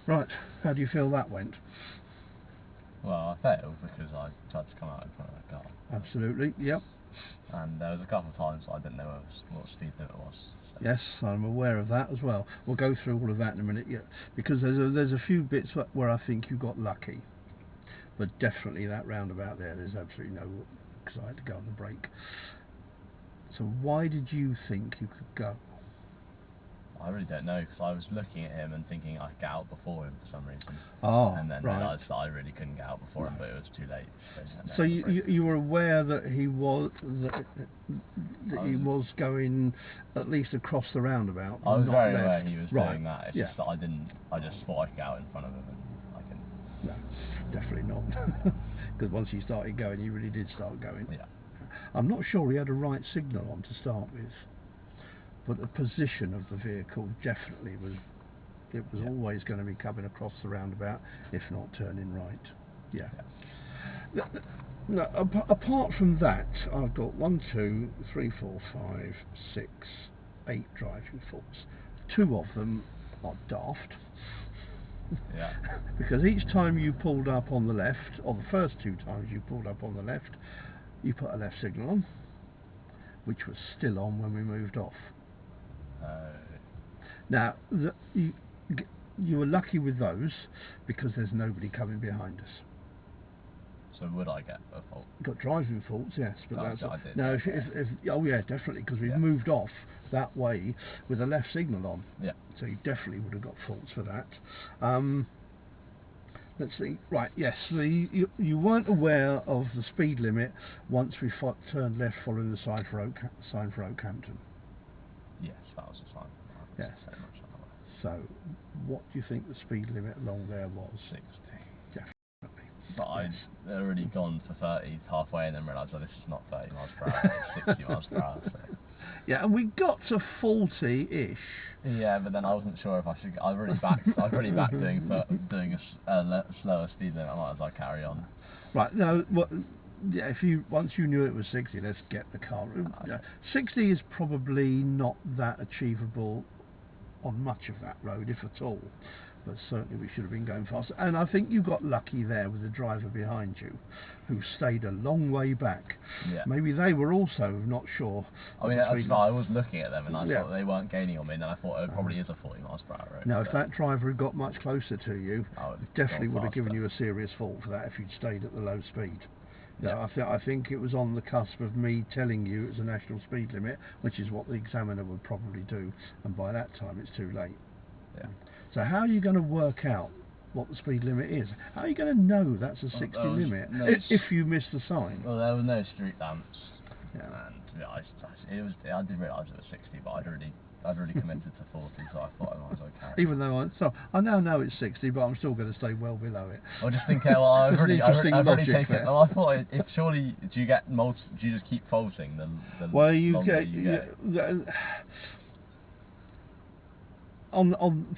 Right, how do you feel that went? Well, I failed because I tried to come out in front of the car. Absolutely, yep. And there was a couple of times I didn't know what speed limit was. So. Yes, I'm aware of that as well. We'll go through all of that in a minute, yeah, because there's a few bits where I think you got lucky, but definitely that roundabout there's absolutely no, because I had to go on the brake. So why did you think you could go? I really don't know, because I was looking at him and thinking I could get out before him for some reason. Oh, and then right. realised that I really couldn't get out before him, but it was too late. So you were aware that he was he was going at least across the roundabout. I was not very left. aware he was Right. doing that. It's just that I didn't. I just thought I could get out in front of him, and I couldn't. No, definitely not. Because once he started going, he really did start going. Yeah. I'm not sure he had a right signal on to start with, but the position of the vehicle definitely was. It was always going to be coming across the roundabout, if not turning right. Yeah. No, apart from that, I've got 1, 2, 3, 4, 5, 6, 8 driving faults. 2 of them are daft. Yeah. Because each time you pulled up on the left, or the first 2 times you pulled up on the left, you put a left signal on, which was still on when we moved off. Now, you were lucky with those because there's nobody coming behind us. So would I get a fault? Got driving faults, yes, but I that's did. no. If oh yeah, definitely, because we've moved off that way with a left signal on. Yeah. So you definitely would have got faults for that. Let's see. Right, yes. You weren't aware of the speed limit once we turned left following the sign for Oakhampton. Yes, that was the sign. Yes. So, what do you think the speed limit along there was? 60. Definitely. But I'd already gone for 30 halfway and then realised, oh, this is not 30 miles per hour, it's 60 miles per hour. So. Yeah, and we got to 40-ish. Yeah, but then I wasn't sure if I should. I've already backed doing a slower speed limit. I might as well carry on. Right. No. What? Yeah, once you knew it was 60, let's get the car. 60 is probably not that achievable on much of that road, if at all, but certainly we should have been going faster. And I think you got lucky there with the driver behind you, who stayed a long way back. Yeah. Maybe they were also not sure. I mean, I was looking at them and I thought they weren't gaining on me, and then I thought it probably is a 40 miles per hour road. No, if that driver had got much closer to you, definitely would have given you a serious fault for that if you'd stayed at the low speed. Yeah. I think it was on the cusp of me telling you it's a national speed limit, which is what the examiner would probably do, and by that time it's too late. Yeah. So how are you going to work out what the speed limit is? How are you going to know that's a 60 limit if you miss the sign? Well, there were no street lamps. Yeah. And I did realise it was 60, but I'd already committed to 40, so I thought I might as well carry. Even though I now know it's 60, but I'm still going to stay well below it. I just think, well, I've already taken it. Well, I thought, do you just keep faulting the well, longer you get?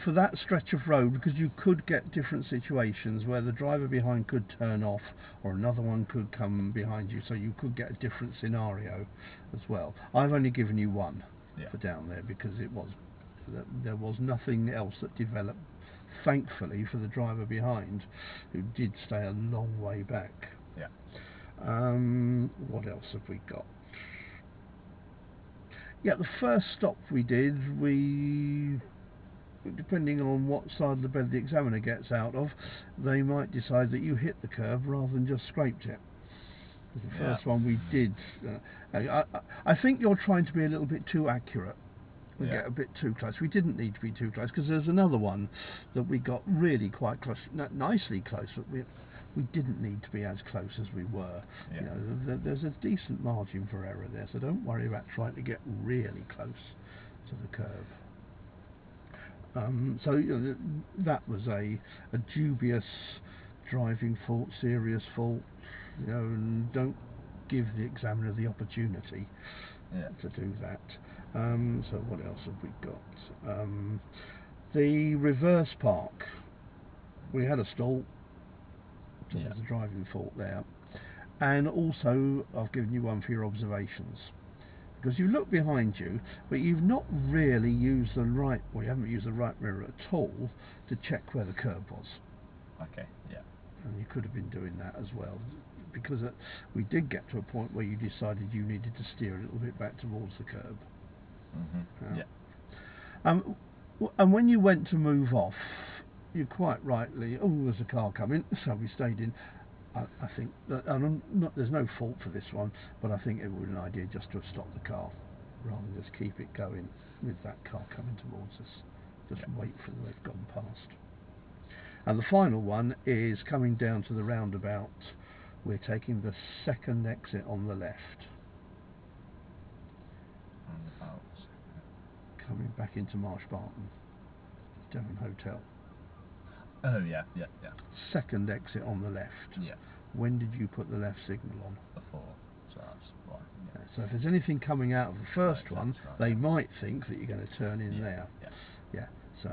For that stretch of road, because you could get different situations where the driver behind could turn off or another one could come behind you, so you could get a different scenario as well. I've only given you one for down there because there was nothing else that developed, thankfully, for the driver behind, who did stay a long way back. Yeah. What else have we got? Yeah, the first stop we did, depending on what side of the bed the examiner gets out of, they might decide that you hit the curb rather than just scraped it. The first one we did, I think you're trying to be a little bit too accurate and get a bit too close. We didn't need to be too close, because there's another one that we got really quite close, nicely close, but we didn't need to be as close as we were. You know, there's a decent margin for error there, so don't worry about trying to get really close to the curb. So that was a dubious driving fault, serious fault, and don't give the examiner the opportunity to do that. So what else have we got? The reverse park, we had a stall, so there's a driving fault there. And also, I've given you one for your observations. because you look behind you, but you've not really used the right, well, you haven't used the right mirror at all to check where the curb was. Okay, yeah. And you could have been doing that as well, because we did get to a point where you decided you needed to steer a little bit back towards the curb. Yeah. And when you went to move off, you quite rightly, oh, there's a car coming, so we stayed in. I think that, and there's no fault for this one, but I think it would be an idea just to have stopped the car rather than just keep it going with that car coming towards us. Just wait for them, they've gone past. And the final one is coming down to the roundabout. We're taking the second exit on the left. Roundabout. Coming back into Marsh Barton, Devon Hotel. Oh yeah. Second exit on the left. Yeah. When did you put the left signal on? Before, so that's right. Yeah. So if there's anything coming out of the first one, right, they might think that you're going to turn in there. Yeah. So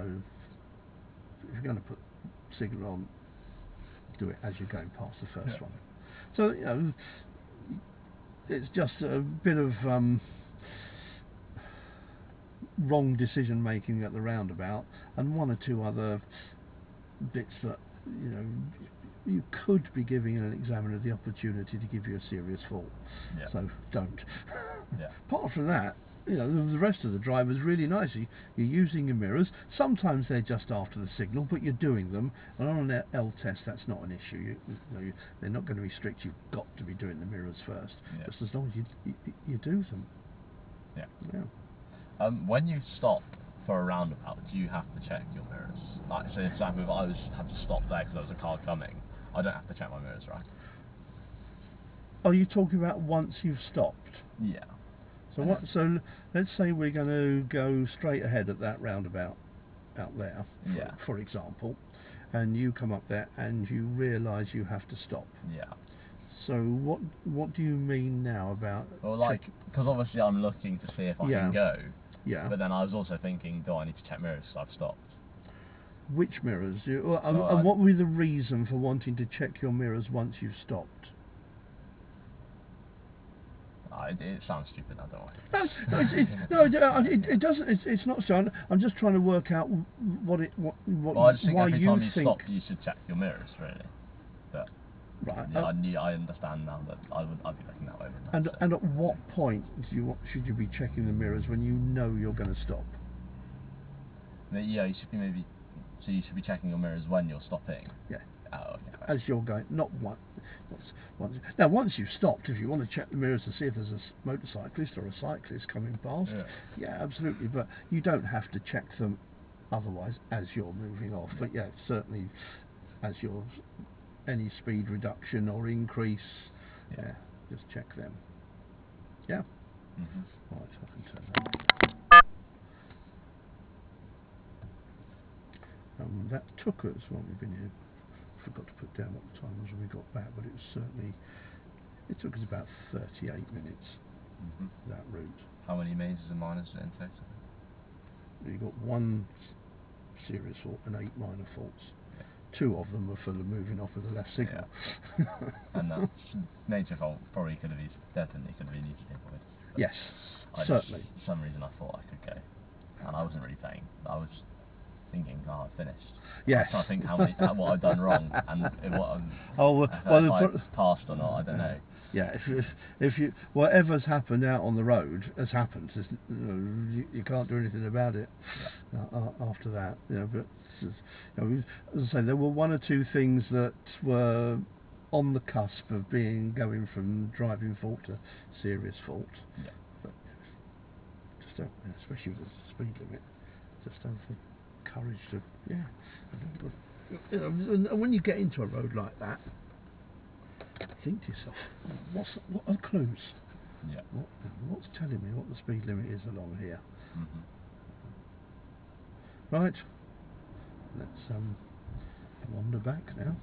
if you're going to put signal on, do it as you're going past the first one. So it's just a bit of wrong decision making at the roundabout, and one or two other bits that you could be giving an examiner the opportunity to give you a serious fault. So don't. Apart from that, the rest of the drive is really nice. You're using your mirrors. Sometimes they're just after the signal, but you're doing them. And on an L test, that's not an issue. They're not going to be strict. You've got to be doing the mirrors first, just as long as you do them. When you stop for a roundabout, do you have to check your mirrors? Like, so example, if I had to stop there because there was a car coming, I don't have to check my mirrors, right? Are you talking about once you've stopped? Yeah. So So let's say we're going to go straight ahead at that roundabout out there, for example, and you come up there and you realise you have to stop. Yeah. So what do you mean now about? Well, like, because obviously I'm looking to see if I can go. Yeah. But then I was also thinking, do I need to check mirrors because I've stopped? Which mirrors? And what would be the reason for wanting to check your mirrors once you've stopped? It sounds stupid, I don't know. It doesn't. It's not so. I'm just trying to work out what Well, I just think why every you time you think. stop, you should check your mirrors, really. But Right. I understand now that I'd be looking that way. And at what point should you be checking the mirrors when you know you're going to stop? Yeah, you should be So you should be checking your mirrors when you're stopping. Yeah. Oh, okay. As you're going, not once. Now, once you've stopped, if you want to check the mirrors to see if there's a motorcyclist or a cyclist coming past, yeah, absolutely. But you don't have to check them otherwise as you're moving off. But yeah, certainly as you're any speed reduction or increase, just check them. Yeah. Right, I can turn that on. That took us, well, we've been here, forgot to put down what the time was when we got back, but it took us about 38 minutes, that route. How many majors and minors in total? You got one serious fault and 8 minor faults. 2 of them were for the moving off with the left signal. And that major fault probably could have definitely could have been easily avoided. Yes, certainly. For some reason I thought I could go, and I wasn't really playing. I was thinking, I finished. Yes. I was trying to think what I'd done wrong and if I passed or not. I don't know. Yeah, if you whatever's happened out on the road has happened. You can't do anything about it after that. But as I say, there were 1 or 2 things that were on the cusp of going from driving fault to serious fault. Yeah. But just don't, especially with the speed limit, just don't have the courage to. When you get into a road like that, think to yourself, what are clues? Yeah. What's telling me what the speed limit is along here? Right. Let's wander back now.